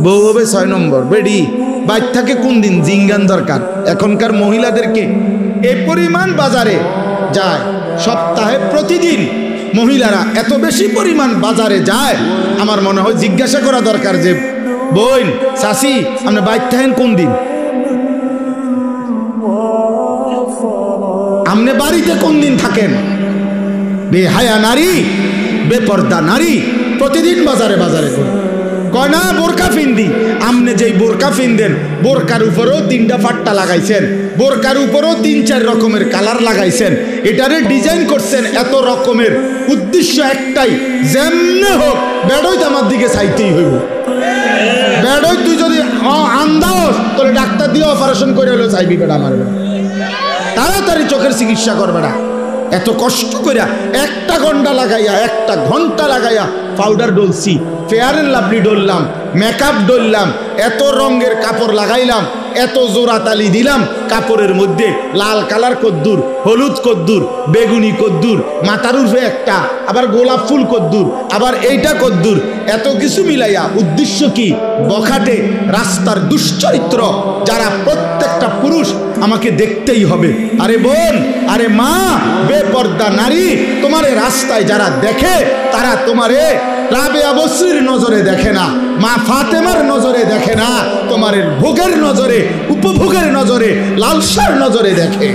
বউ হবে 6 নম্বর। বেডি বাইর থাকে কোন দিন জিঙ্গান দরকার। এখনকার মহিলাদেরকে এই পরিমাণ বাজারে যায়, সপ্তাহে প্রতিদিন মহিলারা এত বেশি পরিমাণ বাজারে যায়, আমার মনে হয় জিজ্ঞাসা করা দরকার যে বোন চাচি আপনি বাইর থাকেন কোন দিন, আপনি বাড়িতে কোন দিন থাকেন? বেহায়া নারী, বেপর্দা নারী প্রতিদিন বাজারে বাজারে করে কয় না বোরকা ফিন্দি। আপনি যেই বোরকা ফিনদেন বোরকার উপরেও 3টা ফাট্টা লাগাইছেন, বোরকার উপরেও 3-4 রকমের কালার লাগাইছেন, এটারে ডিজাইন করছেন এত রকমের, উদ্দেশ্য একটাই যেমনে হোক বেড়ই আমার দিকে চাইতেই হইব। বেড়ই তুই যদি আন্দাজ তোরে ডাক্তার দিয়ে অপারেশন করে হলেও চাইবি বেড়া আমার, তাড়াতাড়ি চোখের চিকিৎসা করবে না। এত কষ্ট করে 1 ঘন্টা লাগাইয়া পাউডার ডলছি, ফেয়ার এন্ড লাভলি ডললাম, মেকআপ ডললাম, এত রঙের কাপড় লাগাইলাম, এত জোড়া তালি দিলাম কাপড়ের মধ্যে, লাল কালার কদ্দুর, হলুদ কদ্দুর, বেগুনি কদ্দুর, মাথার উর্ফে একটা, আবার গোলাপ ফুল কদ্দুর, আবার এইটা কদ্দুর, এত কিছু মিলাইয়া উদ্দেশ্য কি? বখাটে রাস্তার দুশ্চরিত্র যারা প্রত্যেকটা পুরুষ আমাকে দেখতেই হবে। আরে বোন, আরে মা, বেপর্দা নারী, তোমারে রাস্তায় যারা দেখে তারা তোমারে রাবেয়া বসরির নজরে দেখে না, মা ফাতেমার নজরে দেখে না, তোমার ভোগের নজরে, উপভোগের নজরে, লালসার নজরে দেখে।